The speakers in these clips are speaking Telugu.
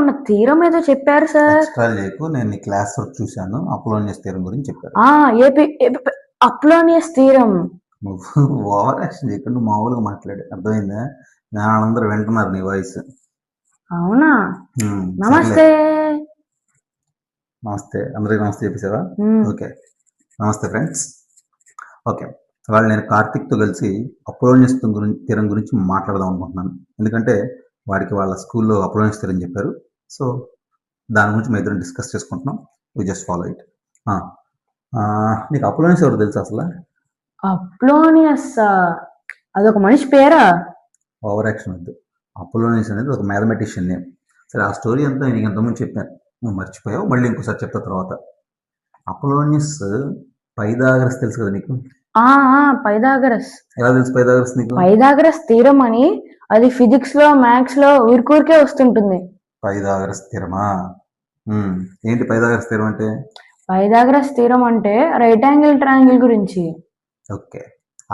మొన్న థీరం ఏదో చెప్పారు సార్. ఎక్స్ట్రా చేయకు, నేను నీ క్లాస్ వర్క్ చూశాను, అపోలోనియస్ థీరం గురించి చెప్పారు. అప్లోనియస్ థీరం. నువ్వు ఓవర్ యాక్షన్ చేయకుండా మామూలుగా మాట్లాడు, అర్థమైందా? అందరూ వింటున్నారు నీ వాయిస్. అవునా? నమస్తే. నమస్తే, అందరికి నమస్తే చెప్పేసావా? ఓకే, నమస్తే ఫ్రెండ్స్. ఓకే, వాళ్ళు నేను కార్తిక్తో కలిసి అపోలోనియస్ థీరం గురించి మాట్లాడదాం అనుకుంటున్నాను. ఎందుకంటే వాడికి వాళ్ళ స్కూల్లో అపోలోనియస్ థీరం చెప్పారు. సో దాని గురించి మేము ఇద్దరం డిస్కస్ చేసుకుంటున్నాం. We just follow it. నీకు అపోలోనియస్ ఎవరు తెలుసు అసలు? అప్లోనియస్ అదొక మనిషి పేరా? ఓవర్ యాక్షన్ వద్దు. అపోలోనియస్ అనేది ఒక మ్యాథమెటిషియన్ నేమ్. సరే, ఆ స్టోరీ అంతా నీకు ఇంతకుముందు చెప్పాను, నువ్వు మర్చిపోయావు. మళ్ళీ ఇంకోసారి చెప్తా తర్వాత. అపోలోనియస్ పైథాగరస్ తెలుసు కదా నీకు? పైథాగరస్. ఎలా తెలుసు పైథాగరస్ నీకు? పైథాగరస్ థీరం అని అది ఫిజిక్స్ లో మ్యాథ్స్ లో ఊరికూరికే వస్తుంటుంది. పైథాగరస్ థీరమా? ఏంటి పైథాగరస్ థీరం అంటే? పైథాగరస్ థీరం అంటే రైట్ యాంగిల్ ట్రయాంగిల్ గురించి. ఓకే,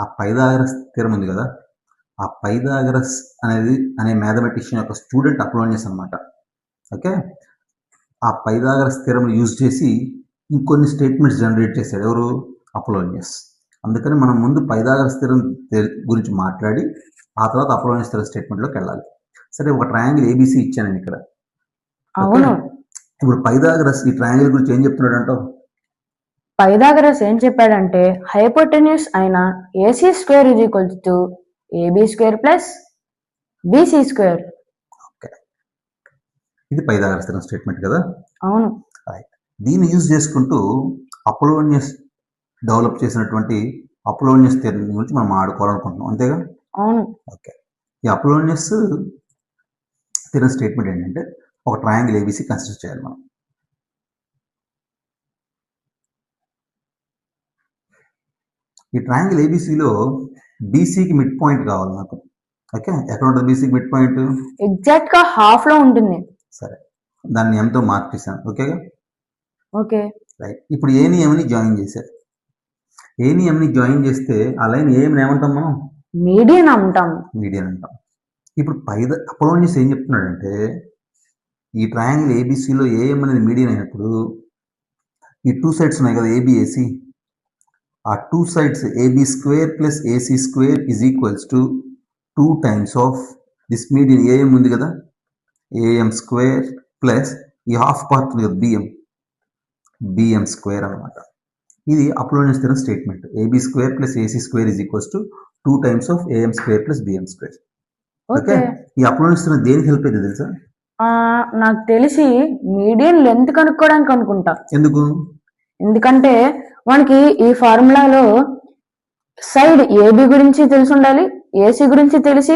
ఆ పైథాగరస్ థీరం ఉంది కదా, ఆ పైథాగరస్ అనే మ్యాథమెటిషియన్ యొక్క స్టూడెంట్ అపోలోనియస్ అనమాట. ఓకే, ఆ పైథాగరస్ థీరం యూజ్ చేసి ఇంకొన్ని స్టేట్మెంట్స్ జనరేట్ చేశాడు. ఎవరు? అపోలోనియస్. అందుకని మనం ముందు పైథాగరస్ థీరం గురించి మాట్లాడి ఆ తర్వాత అపోలోనియస్ థీరం స్టేట్మెంట్లోకి వెళ్ళాలి. సరే, ఒక ట్రయాంగిల్ ఏబిసి ఇచ్చాను నేను ఇక్కడ. అవును. ఇప్పుడు పైథాగరస్ ఈ ట్రయాంగిల్ గురించి ఏం చెప్తున్నాడు అంటావు? పైథాగరస్ ఏం చెప్పాడంటే హైపోటెన్యూస్ అయిన AC square is equals to AB square plus BC square. Okay, ఇది పైథాగరస్ థీరం స్టేట్మెంట్ కదా? అవును. దీన్ని యూజ్ చేసుకుంటూ అపోలోనియస్ డెవలప్ చేసినటువంటి అపోలోనియస్ థీరం గురించి మనం ఆడుకోవాలనుకుంటున్నాం, అంతేగా? అవును. ఓకే, ఈ అపోలోనియస్ థీరం స్టేట్మెంట్ ఏంటంటే ఒక ట్రయాంగిల్ ఏబిసి కన్సిడర్ చేయాలి మనం. ఈ ట్రయాంగిల్ ఏబిసిలో బీసీకి మిడ్ పాయింట్ కావాలి నాకు. ఓకే, ఎక్కడ ఉంటుంది బీసీకి మిడ్ పాయింట్? ఎగ్జాక్ట్ గా హాఫ్ లో ఉంటుంది. సరే, దాన్ని ఎంతో మార్క్ చేశాను. ఓకేగా? Okay, right. ఇప్పుడు ఏని ఎంని జాయిన్ చేశారు. ఏని ఎంని జాయిన్ చేస్తే ఆ లైన్ ఏమని ఏమంటాం మనం? మీడియన్ అంటాం. మీడియన్ అంటాం. ఇప్పుడు అపోలోనియస్ ఏం చెప్తున్నాడంటే ఈ ట్రయాంగిల్ ఏబిసిలో ఏఎం అనేది మీడియన్ అయినప్పుడు ఈ టూ సైడ్స్ ఉన్నాయి కదా, ఏబిఏసి, ఆ two sides AB square plus AC square is equals to 2 times of this median AM ఉంది కదా, ఏఎం స్క్వేర్ ప్లస్ ఈ హాఫ్ పార్ట్ ఉంది కదా బిఎం స్క్వేర్ అనమాట. ఇది Apollonius theorem statement. AB square plus AC square is equals to 2 times of AM square plus BM square. Okay, ఈ అపోలోనియస్ థీరం దేనికి హెల్ప్ అవుతుంది తెలుసా? నాకు తెలిసి మీడియన్ లెంత్ కనుక్కోవడానికి అనుకుంటా. ఎందుకు? ఎందుకంటే మనకి ఈ ఫార్ములాలో సైడ్ ఏబి గురించి తెలిసి ఉండాలి, ఏసీ గురించి తెలిసి,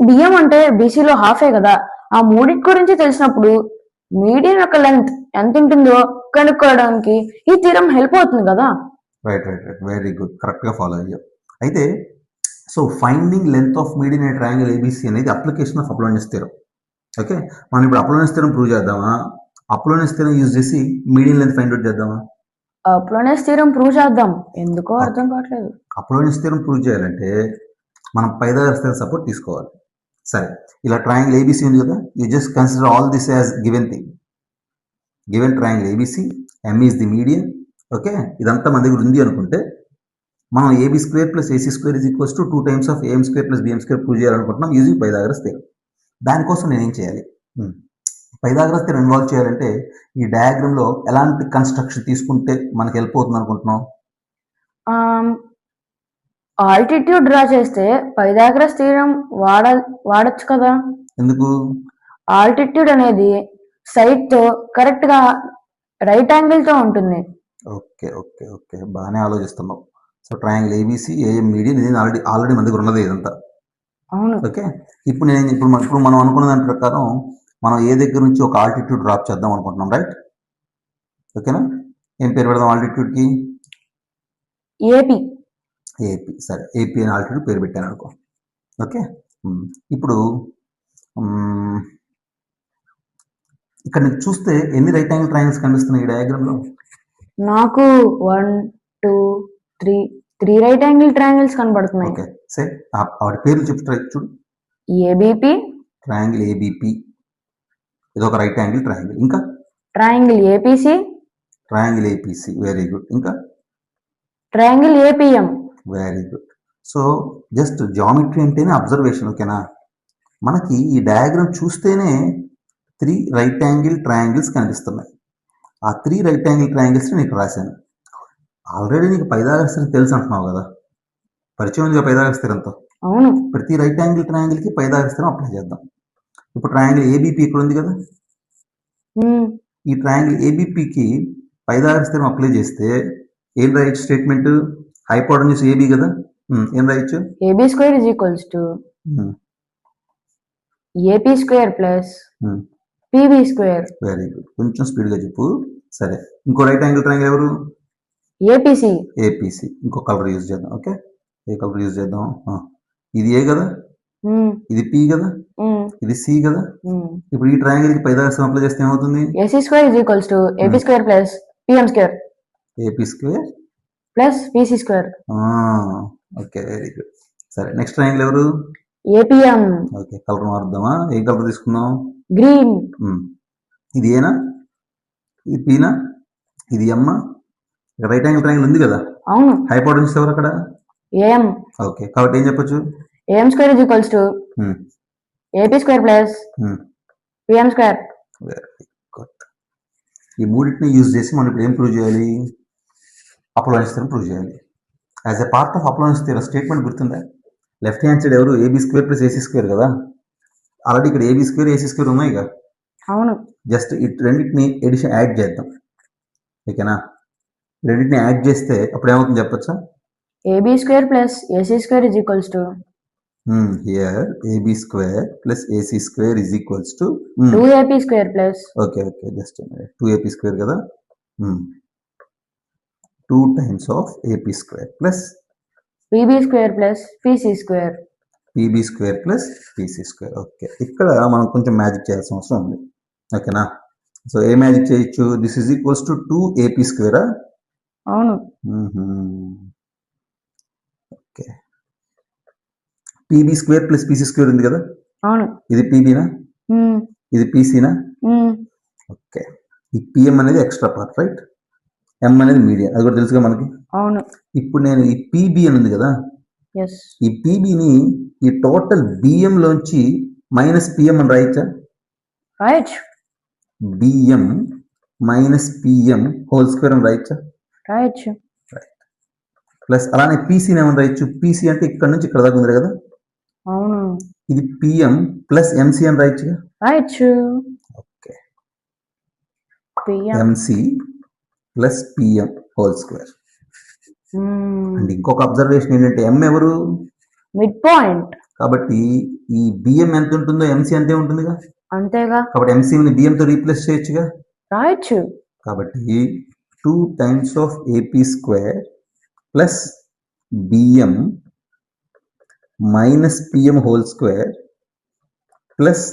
బిఎం అంటే బీసీలో హాఫే కదా, ఆ మూడింటి గురించి తెలిసినప్పుడు మీడియం యొక్క లెంత్ ఎంత ఉంటుందో కనుక్కోవడానికి ఈ థీరం హెల్ప్ అవుతుంది కదా. Right right right, very good, correct గా ఫాలో అయ్యావు. అయితే so finding length of median a triangle ABC అనేది application of Apollonius theorem. Okay, మనం ఇప్పుడు అపోలోనియస్ థీరం ప్రూవ్ చేద్దామా? అపోలోనియస్ థీరం యూజ్ చేసి మీడియన్ లెంత్ ఫైండ్ అవుట్ చేద్దామా? అపోలోనియస్ థీరం ప్రూవ్ చేద్దాం. ఎందుకో అర్థం కావట్లేదు. అపోలోనియస్ థీరం ప్రూవ్ చేయాలంటే మనం పైథాగరస్ థీరం సపోర్ట్ తీసుకోవాలి. సరే, ఇలా ట్రయాంగిల్ ఏబిసి ఉంది కదా, you just consider all this as given thing. Given triangle ABC, M is the median. Okay, ఇదంతా మన దగ్గర ఉంది అనుకుంటే మనం AB square plus AC square is equals to 2 times of AM square plus BM square prove చేయాలనుకుంటున్నాం యూజింగ్ పైథాగరస్ థీరం. దానికోసం నేనేం చేయాలి? పైథాగరస్ థీరం ఇన్వాల్వ్ చేయాలంటే ఈ డయాగ్రామ్లో ఎలాంటి కన్స్ట్రక్షన్ తీసుకుంటే మనకి హెల్ప్ అవుతుంది అనుకుంటున్నాం? ఆల్టిట్యూడ్ డ్రా చేస్తే పైథాగరస్ థీరం వాడచ్చు కదా. ఎందుకు? ఆల్టిట్యూడ్ అనేది సైడ్ తో కరెక్ట్ గా రైట్ యాంగిల్ తో ఉంటుంది. ఓకే ఓకే ఓకే, బాగానే ఆలోచిస్తున్నావు. So triangle ABC, AM median, ఇది ఆల్రెడీ మన దగ్గర ఉన్నది ఇదంతా. అవును. ఓకే, ఇప్పుడు మనం అనుకున్న దాని ప్రకారం మనం ఏ దగ్గర నుంచి ఒక ఆల్టిట్యూడ్ డ్రాప్ చేద్దాం అనుకుంటున్నాం, రైట్? ఓకేనా? ఏం పేరు పెడదాం ఆల్టిట్యూడ్కి? ఏపీ. ఏపీ, సరే, ఏపీ అని ఆల్టిట్యూడ్ పేరు పెట్టాను అనుకో. ఓకే, ఇప్పుడు ఇక్కడ నీకు చూస్తే ఎన్ని రైట్ యాంగిల్ ట్రయాంగిల్స్ కనిపిస్తున్నాయి ఈ డయాగ్రామ్లో? నాకు 1 2 3 రైట్ యాంగిల్ ట్రయాంగిల్స్ కనబడుతున్నాయి. ఓకే, సరే, వాటి పేర్లు చెప్తా చూడు. ఏబిపి, ట్రయాంగిల్ ఏబిపి, ఇది ఒక రైట్ యాంగిల్ ట్రయాంగిల్. ఇంకా triangle APC, triangle APC, very good. ఇంకా triangle APM. Very good. So just geometry అంటేనే అబ్జర్వేషన్, ఓకేనా? మనకి ఈ డయాగ్రామ్ చూస్తేనే 3 రైట్ యాంగిల్ ట్రయాంగిల్స్ కనిపిస్తున్నాయి. ఆ 3 రైట్ యాంగిల్ ట్రయాంగిల్స్ నీకు రాశాను. ఆల్రెడీ నీకు పైథాగరస్ థియరం తెలుసు అంటున్నావు కదా, పరిచయం ఉంది పైథాగరస్ థియరంతో. అవును. ప్రతి రైట్ యాంగిల్ ట్రయాంగిల్కి పైథాగరస్ థియరం అప్లై చేద్దాం. ఇప్పుడు ట్రయాంగిల్ ఏబీపీ ఇక్కడ ఉంది కదా, ఈ ట్రయాంగిల్ ఏబీపీకి పైథాగరస్ థియరం అప్లై చేస్తే ఏం రాయొచ్చు స్టేట్మెంట్? హైపోటెన్యూస్ ఏబీ కదా, ఏం రాయొచ్చు? AB square is equals to AP square plus PB square. Very good. కొంచెం స్పీడ్గా చెప్పు. సరే, ఇంకో రైట్ యాంగిల్ ట్రయాంగిల్ ఎవరు? ఏపీసీ. ఏపీసీ. ఇంకో కలర్ యూజ్ చేద్దాం. ఓకే, ఏ కలర్ యూజ్ చేద్దాం? ఇది ఏ కదా, ఇది పి కదా, ఇది సి కదా. ఇప్పుడు ఈ ట్రయాంగిల్ కి పైథాగరస్ అప్లై చేస్తే ఏమవుతుంది? AC square is equals to AP square plus PM square. AP square plus PC square. Okay, very good. సరే, నెక్స్ట్ ట్రయాంగిల్ ఎవరు? ఏపీఎం. ఓకే, కలర్ మారుద్దామా? ఏ కలర్ తీసుకుందాం? గ్రీన్. ఇది ఏనా, ఇది పీనా, ఇది ఎమ్మా? రైట్ యాంగిల్ ట్రయాంగిల్ ఉంది కదా. అవును. హైపోటెన్యూస్ ఎవరు అక్కడ? ఏఎం. ఓకే, కాబట్టి ఏం చెప్పొచ్చు? AM square is equals to AP square plus PM square. Very good. ఈ మూడింటిని యూజ్ చేసి మనం ఇప్పుడు ఏం ప్రూవ్ చేయాలి? అపోలోనియస్ థియరం ప్రూవ్ చేయాలి. As a part of Apollonius theorem statement గుర్తుందా? లెఫ్ట్ హ్యాండ్ సైడ్ ఎవరు? AB square plus AC square కదా. ఆల్రెడీ ఇక్కడ ఏబీ స్క్వేర్ ఏసీ స్క్వేర్ ఉన్నాయి కదా. అవును. జస్ట్ ఈ రెండింటిని ఎడిషన్ యాడ్ చేద్దాం, ఓకేనా? రెండింటిని యాడ్ చేస్తే అప్పుడు ఏమవుతుంది చెప్పొచ్చా? AB square plus AC square is equals to here AB square plus AC square is equals to 2AP square plus okay just 2AP square కదా. 2 times of AP square plus PB square plus PC square. PB square plus PC square. Okay, ఇక్కడ మనం కొంచెం మ్యాజిక్ చేయాల్సిన అవసరం ఉంది, ఓకేనా? సో ఏ మ్యాజిక్ చేయొచ్చు? This is equals to 2AP స్క్వేరా? అవును. Okay, PB square plus PC square ఉంది కదా. అవును. ఇది పీబీనా, ఇది పీసీనా? ఓకే, ఈ పిఎం అనేది ఎక్స్ట్రా పార్ట్, రైట్? ఎం అనేది మీడియన్, అది కూడా తెలుసుగా మనకి. అవును. ఇప్పుడు నేను ఈ పీబీ అని ఉంది కదా, ఈ పీబీని ఈ టోటల్ బిఎం లోంచి మైనస్ పిఎం అని రాయొచ్చా? రాయొచ్చు. BM minus PM whole square అని రాయొచ్చా? రాయొచ్చు. ప్లస్ అలానే పీసీని ఏమని రాయొచ్చు? పీసీ అంటే ఇక్కడ నుంచి ఇక్కడ దాకా ఉంది కదా. అవును. ఇది పిఎం ప్లస్ ఎంసీ అని రాయొచ్చుగా. రాయొచ్చు. Okay, PM MC plus PM whole square. And ఇంకొక అబ్జర్వేషన్ ఏంటంటే ఎం ఎవరు? Mid point. కాబట్టి ఈ బిఎం ఎంత ఉంటుందో ఎంసీ అంతే ఉంటుందిగా. అంతేగా. కాబట్టి ఎంసీని బిఎం తో రీప్లేస్ చేయొచ్చుగా. రాయొచ్చు. కాబట్టి 2 times of AP square plus BM minus PM whole square plus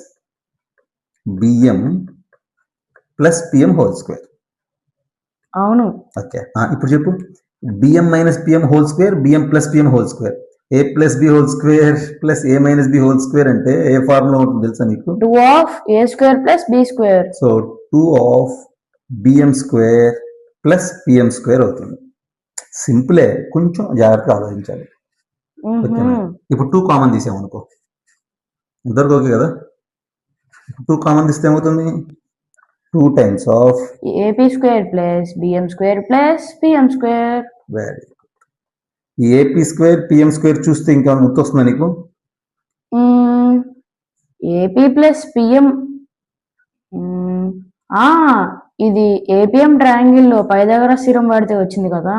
BM plus PM whole square. అవును. ఓకే, ఇప్పుడు చెప్పు. BM minus PM whole square, BM plus PM whole square, a plus b whole square plus a minus b whole square అంటే ఏ ఫార్ములా ఉంటుంది తెలుసా నీకు? 2 of a square plus b square. So 2 of BM square plus PM square అవుతుంది. సింపులే, కొంచెం జాగ్రత్తగా ఆలోచించాలి. ఇప్పుడు 2 కామన్ తీసామనుకో, ఇద్దరికి ఓకే కదా. 2 కామన్ తీస్తే ఏమవుతుంది? 2 times of AP square plus BM square plus PM square. Very good. ఈ ఏపీ స్క్వేర్ పిఎం స్క్వేర్ చూస్తే ఇంకేమైనా గుర్తొస్తుందా నీకు? ఏపీ ప్లస్ పిఎం, ఇది ఏపీఎం ట్రయాంగిల్ లో పైథాగరస్ థియరం వాడితే వచ్చింది కదా.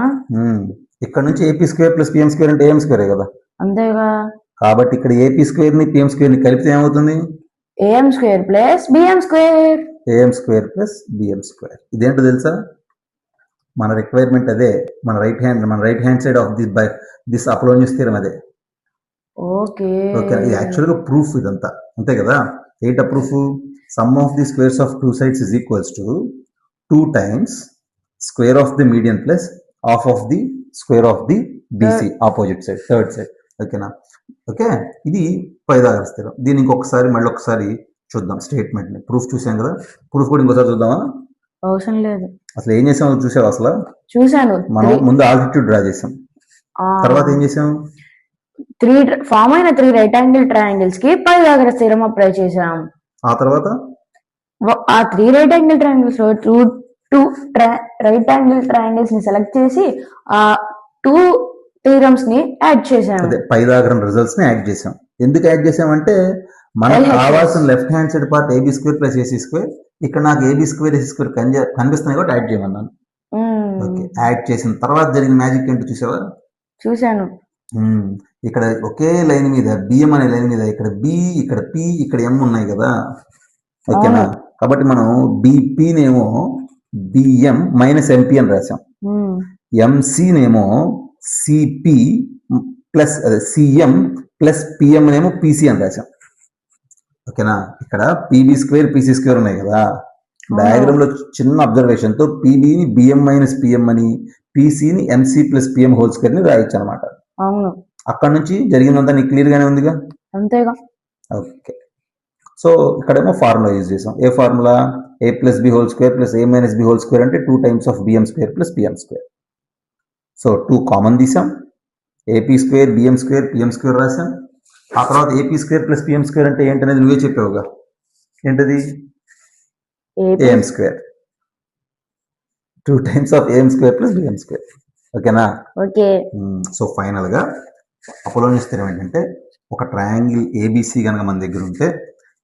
ఇక్కడ నుంచి AP square plus PM square అంటే ఏఎం స్క్వేరే కదా. అంతేగా. కాబట్టి ఇక్కడ ఏపీ స్క్వేర్ ని పిఎం స్క్వేర్ ని కలిపితే ఏమవుతుంది? AM square plus BM square. AM square plus BM square. ఇదేంటో తెలుసా? మన రిక్వైర్మెంట్ అదే. మన right hand side of this Apollonius theorem అదే. ఓకే, ఇది యాక్చువల్గా ప్రూఫ్ ఇదంతా, అంతే కదా. ఏంట proof? Some of the squares of 2 sides is equals to 2 times square of the median plus half of the square of the BC opposite side, third side. ఓకేనా? ఓకే, ఇది పైథాగరస్ థియరం. దీన్ని ఇంకొకసారి మళ్ళీ ఒకసారి చూద్దాం స్టేట్మెంట్ ని. ప్రూఫ్ చూసాం కదా, ప్రూఫ్ కూడా ఇంకోసారి చూద్దామా? అవసరం లేదు. అసలు ఏం చేసామో చూసావు? అసలు చూశాను. మనం ముందు ఆల్టిట్యూడ్ డ్రా చేసాం, తర్వాత ఏం చేసాం? ఫామ్ అయిన 3 రైట్ యాంగిల్ ట్రయాంగిల్స్ కి పైథాగరస్ థీరం అప్లై చేసాం. ఆ తర్వాత ఆ 3 రైట్ యాంగిల్ ట్రయాంగిల్స్ లో 2 రైట్ యాంగిల్ ట్రయాంగిల్స్ ని సెలెక్ట్ చేసి ఆ 2 థీరమ్స్ ని యాడ్ చేసాం. అదే పైథాగరన్ రిజల్ట్స్ ని యాడ్ చేసాం. ఎందుకు యాడ్ చేసామంటే మనకు కావాల్సిన left hand side part AB square plus AC square, ఇక్కడ నాకు ఏబీ స్క్వేర్ ఏసీ స్క్వేర్ కనిపిస్తున్నాయి కాబట్టి యాడ్ చేయమన్నాను. ఓకే, యాడ్ చేసిన తర్వాత జరిగిన మ్యాజిక్ ఏంటో చూసావా? చూశాను. ఇక్కడ ఒకే లైన్ మీద బిఎం అనే లైన్ మీద ఇక్కడ బి, ఇక్కడ పి, ఇక్కడ ఎం ఉన్నాయి కదా. ఓకేనా? కాబట్టి మనం బిపినేమో బిఎం మైనస్ ఎంపీ అని రాసాం, ఎంసీనేమో సిపి ప్లస్ అదే సిఎం ప్లస్ పిఎం నేమో పిసి అని రాసాం. ఓకేనా? ఇక్కడ పిబి స్క్వేర్ పిసి స్క్వేర్ ఉన్నాయి కదా. డయాగ్రామ్ లో చిన్న అబ్జర్వేషన్ తో పిబిని బిఎం మైనస్ పిఎం అని, పిసిని MC plus PM whole square ని రాయొచ్చు అనమాట. అవును. అక్కడ నుంచి జరిగిందంతా నీకు క్లియర్ గానే ఉందిగా? అంతేగా. ఓకే, సో ఇక్కడేమో ఫార్ములా యూజ్ చేసాం. ఏ formula? A plus b whole square plus a minus b whole square అంటే 2 times of BM square plus PM square. So 2 common తీసాం, AP square BM square PM square రాసాం. ఆ తర్వాత AP square plus PM square అంటే ఏంటనేది నువ్వే చెప్పావుగా. ఏంటది? AM square, 2 times of AM square plus BM square. ఓకేనా? ఓకే. సో ఫైనల్ గా అపోలోనియస్ థీరం ఏంటంటే, ఒక ట్రయాంగిల్ ఏబిసి కనుక మన దగ్గర ఉంటే,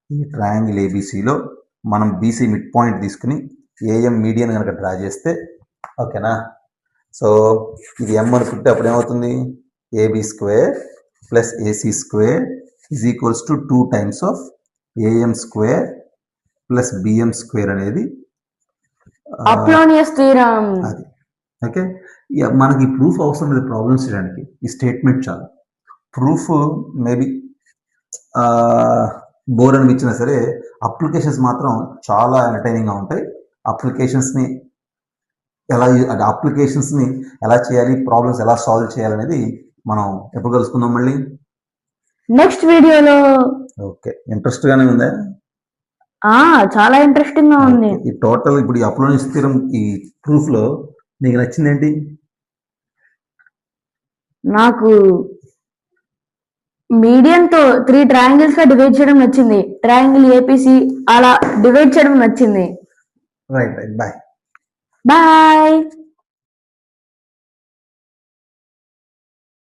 ఈ ట్రయాంగిల్ ఏబిసిలో మనం బీసీ మిడ్ పాయింట్ తీసుకుని ఏఎం మీడియన్ కనుక డ్రా చేస్తే, ఓకేనా, సో ఇది ఎం అనుకుంటే అప్పుడు ఏమవుతుంది? AB square plus AC square is equals to 2 times of AM square plus BM square అనేది అపోలోనియస్ థీరం. అది. ఓకే, మనకి ప్రూఫ్ అవసరం లేదు ప్రాబ్లమ్స్ చేయడానికి, ఈ స్టేట్మెంట్ చాలు. ప్రూఫ్ మేబీ బోర్ అనిపించినా సరే అప్లికేషన్స్ మాత్రం చాలా ఎంటర్టైనింగ్గా ఉంటాయి. అప్లికేషన్స్ని ఎలా చేయాలి, ప్రాబ్లమ్స్ ఎలా సాల్వ్ చేయాలనేది మనం ఎప్పుడు కలుసుకుందాం మళ్ళీ? నెక్స్ట్ వీడియోలో. ఓకే, ఇంట్రెస్ట్ గానే ఉందా? చాలా ఇంట్రెస్టింగ్ గా ఉంది. ఈ టోటల్ ఇప్పుడు ఈ అపోలోనియస్ థీరం ఈ ప్రూఫ్ లో నీకు నచ్చింది ఏంటి? నాకు మీడియం తో 3 ట్రయాంగిల్స్ గా డివైడ్ చేయడం నచ్చింది. ట్రయాంగిల్ ఏపీసీ అలా డివైడ్ చేయడం నచ్చింది. Right, bye. బాయ్.